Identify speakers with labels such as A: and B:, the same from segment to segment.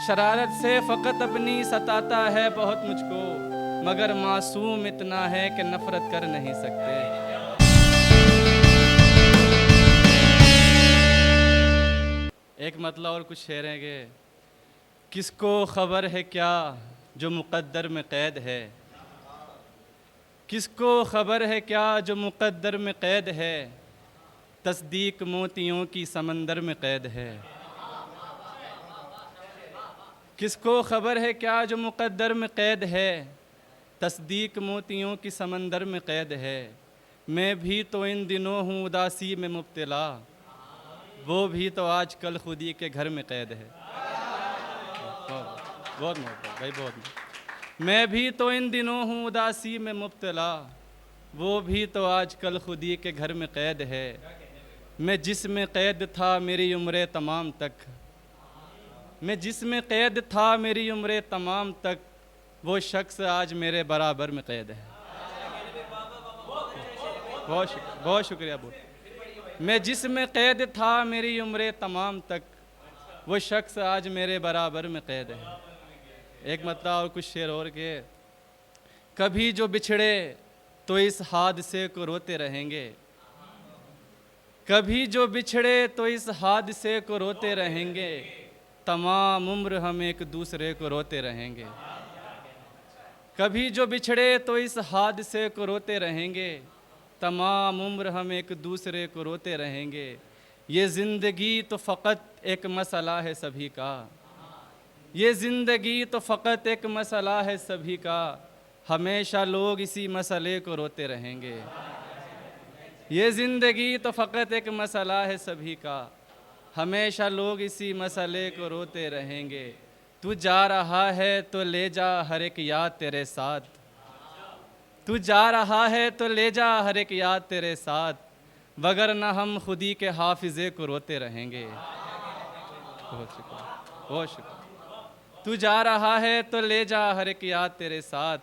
A: शरारत से फ़कत अपनी सताता है बहुत मुझको, मगर मासूम इतना है कि नफ़रत कर नहीं सकते। एक मतलब और कुछ शेर हैं कि किसको ख़बर है क्या जो मुक़द्दर में क़ैद है, किसको ख़बर है क्या जो मुक़द्दर में क़ैद है, तस्दीक मोतियों की समंदर में क़ैद है। किसको ख़बर है क्या जो मुक़द्दर में क़ैद है, तस्दीक मोतियों की समंदर में क़ैद है। मैं भी तो इन दिनों हूँ उदासी में मुब्तला, वो भी तो आजकल खुदी के घर में क़ैद है। बहुत मोहब्बत भाई, बहुत। मैं भी तो इन दिनों हूँ उदासी में मुब्तला, वो भी तो आजकल खुदी के घर में क़ैद है। मैं जिसमें क़ैद था मेरी उम्र तमाम तक, मैं जिसमें क़ैद था मेरी उम्र तमाम तक, वो शख्स आज मेरे बराबर में क़ैद है। बहुत शुक्रिया बहुत। मैं जिसमें क़ैद था मेरी उम्र तमाम तक, वो शख्स आज मेरे बराबर में क़ैद है। एक मतलब और कुछ शेर और के, कभी जो बिछड़े तो इस हादसे को रोते रहेंगे, कभी जो बिछड़े तो इस हादसे को रोते रहेंगे, तमाम उम्र हम एक दूसरे को रोते रहेंगे। कभी जो बिछड़े तो इस हादसे को रोते रहेंगे, तमाम उम्र हम एक दूसरे को रोते रहेंगे। ये ज़िंदगी तो फ़कत एक मसला है सभी का, ये ज़िंदगी तो फ़कत एक मसला है सभी का, हमेशा लोग इसी मसले को रोते रहेंगे। ये ज़िंदगी तो फ़कत एक मसला है सभी का, हमेशा लोग इसी मसले को रोते रहेंगे। तू जा रहा है तो ले जा हर एक याद तेरे साथ, तू जा रहा है तो ले जा हर एक याद तेरे साथ, वगरना हम खुदी के हाफिज़े को रोते रहेंगे। बहुत शुक्रिया, बहुत शुक्रिया। तू जा रहा है तो ले जा हर एक याद तेरे साथ,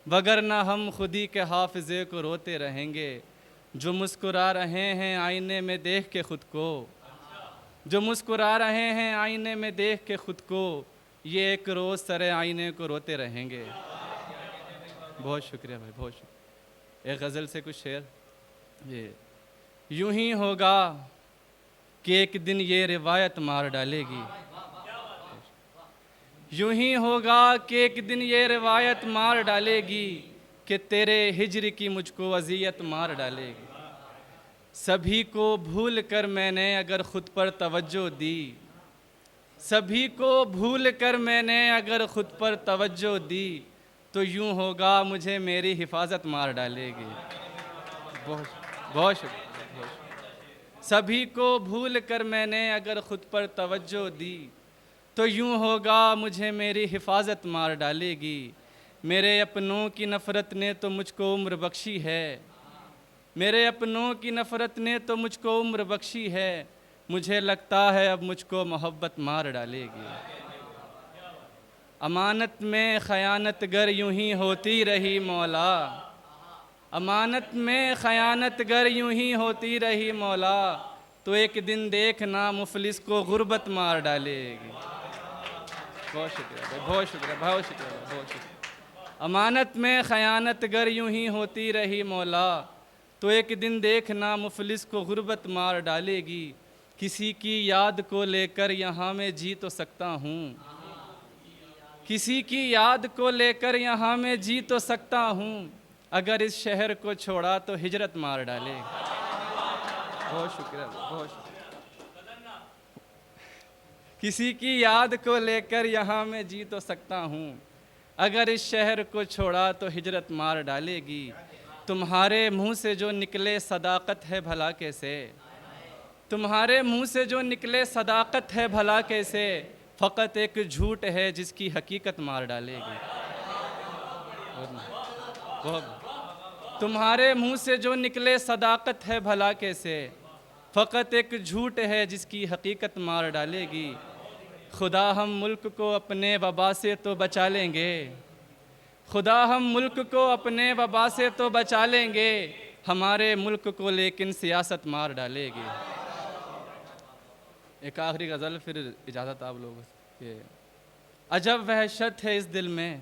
A: वगरना हम खुदी के हाफिज़े को रोते रहेंगे। जो मुस्कुरा रहे हैं आईने में देख के ख़ुद को, जो मुस्कुरा रहे हैं आईने में देख के ख़ुद को, ये एक रोज़ सरे आईने को रोते रहेंगे। बहुत शुक्रिया भाई, बहुत शुक्रिया। एक गज़ल से कुछ शेर, ये यूं ही होगा कि एक दिन ये रिवायत मार डालेगी, यूं ही होगा कि एक दिन ये रिवायत मार डालेगी, कि तेरे हिज्र की मुझको अज़ियत मार डालेगी। सभी को भूल कर मैंने अगर ख़ुद पर तवज्जो दी, सभी को भूल कर मैंने अगर ख़ुद पर तवज्जो दी, तो यूं होगा मुझे मेरी हिफाजत मार डालेगी। बहुत बहुत शुक्रिया। सभी को भूल कर मैंने अगर ख़ुद पर तवज्जो दी, तो यूं होगा मुझे मेरी हिफाजत मार डालेगी। मेरे अपनों की नफ़रत ने तो मुझको उम्र बख्शी है, मेरे अपनों की नफ़रत ने तो मुझको उम्र बख्शी है, मुझे लगता है अब मुझको मोहब्बत मार डालेगी। अमानत में ख़यानत गर यूं ही होती रही मौला, अमानत में ख़यानत गर यूं ही होती रही मौला, तो एक दिन देखना मुफलिस को गुर्बत मार डालेगी। बहुत शुक्रिया भाई, बहुत शुक्रिया, बहुत शुक्रिया, बहुत शुक्रिया। अमानत में ख़यानत गर यूं ही होती रही मौला, तो एक दिन देखना मुफलिस को गुर्बत मार डालेगी। किसी की याद को लेकर यहाँ मैं जी तो सकता हूँ, किसी की याद को लेकर यहाँ मैं जी तो सकता हूँ, अगर इस शहर को छोड़ा तो हिजरत मार डालेगी। बहुत शुक्रिया, बहुत शुक्रिया। किसी की याद को लेकर यहाँ मैं जी तो सकता हूँ, अगर इस शहर को छोड़ा तो हिजरत मार डालेगी। तुम्हारे मुँह से जो निकले सदाकत है भला कैसे, तुम्हारे मुँह से जो निकले सदाकत है भला कैसे, फ़कत एक झूठ है जिसकी हकीकत मार डालेगी। बहुत। तुम्हारे मुँह से जो निकले सदाकत है भला कैसे, फ़कत एक झूठ है जिसकी हकीकत मार डालेगी। खुदा हम मुल्क को अपने वबा से तो बचा लेंगे, खुदा हम मुल्क को अपने वबा से तो बचा लेंगे, हमारे मुल्क को लेकिन सियासत मार डालेगी। एक आखिरी गज़ल फिर इजाज़त आप लोगों से। अजब वहशत है इस दिल में,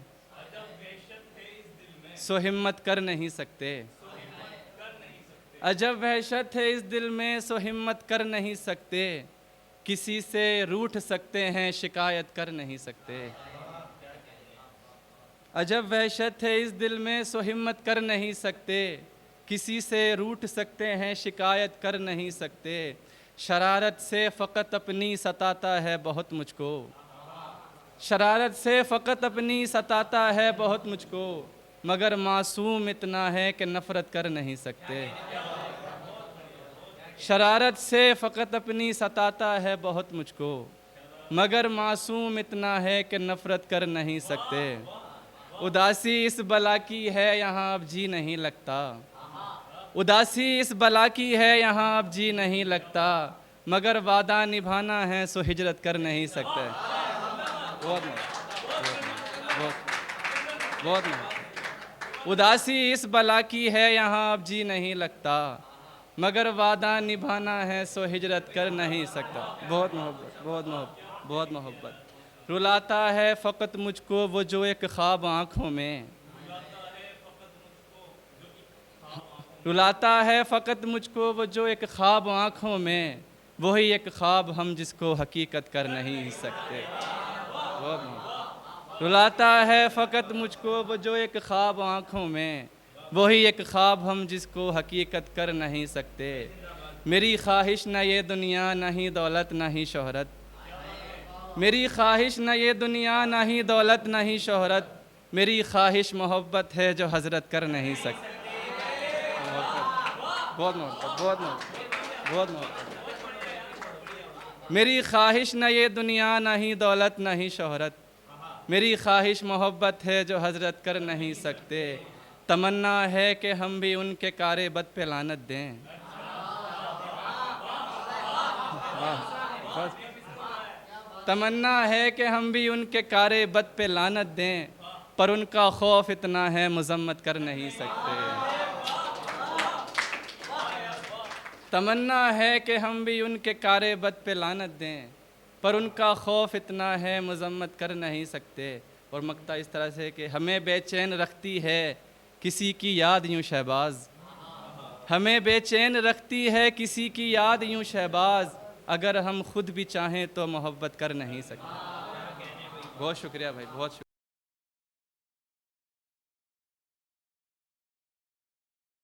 A: सो हिम्मत कर नहीं सकते। अजब वहशत है इस दिल में, सो हिम्मत कर नहीं सकते। किसी से रूठ सकते हैं, शिकायत कर नहीं सकते। अजब वहशत है इस दिल में, सो हिम्मत कर नहीं सकते। किसी से रूठ सकते हैं, शिकायत कर नहीं सकते। शरारत से फ़कत अपनी सताता है बहुत मुझको। शरारत से फ़कत अपनी सताता है बहुत मुझको। मगर मासूम इतना है कि नफ़रत कर नहीं सकते। शरारत से फ़कत अपनी सताता है बहुत मुझको। मगर मासूम इतना है कि नफ़रत कर नहीं सकते। उदासी इस बला की है, यहाँ अब जी नहीं लगता। उदासी इस बला की है, यहाँ अब जी नहीं लगता। मगर वादा निभाना है, सो हिजरत कर नहीं सकते। बहुत बहुत बहुत। उदासी इस बला की है, यहाँ अब जी नहीं लगता। मगर वादा निभाना है, सो हिजरत कर नहीं सकता। बहुत मोहब्बत, बहुत मोहब्बत, बहुत मोहब्बत। रुलाता है फ़कत मुझको वो जो एक ख्वाब आँखों में। रुलाता है फ़कत मुझको वो जो एक ख्वाब आँखों में। वही एक ख्वाब हम जिसको हकीकत कर नहीं सकते। बहुत मोहब्बत। रुलाता है फ़कत मुझको वो जो एक ख्वाब आँखों में। वही एक ख्वाब हम जिसको हकीकत कर नहीं सकते। मेरी ख्वाहिश न ये दुनिया, न ही दौलत, न ही शोहरत। मेरी ख्वाहिश न ये दुनिया, न ही दौलत, न ही शोहरत। मेरी ख्वाहिश मोहब्बत है जो हजरत कर नहीं सकती। बहुत मोहब्बत, बहुत मोहब्बत, बहुत मोहब्बत। मेरी ख्वाहिश न ये दुनिया, न ही दौलत, न ही शोहरत। मेरी ख्वाहिश मोहब्बत है जो हजरत कर नहीं सकते। तमन्ना है कि हम भी उनके कारे बद पे लानत दें। तमन्ना है कि हम भी उनके कारे बद पे लानत दें। पर उनका खौफ इतना है, मजम्मत कर नहीं सकते। तमन्ना है कि हम भी उनके कारे बद पे लानत दें। पर उनका खौफ इतना है, मजम्मत कर नहीं सकते। और मक्ता इस तरह से कि हमें बेचैन रखती है किसी की याद यूँ शहबाज। हमें बेचैन रखती है किसी की याद यूँ शहबाज। अगर हम खुद भी चाहें तो मोहब्बत कर नहीं सकते। बहुत शुक्रिया भाई, बहुत शुक्रिया।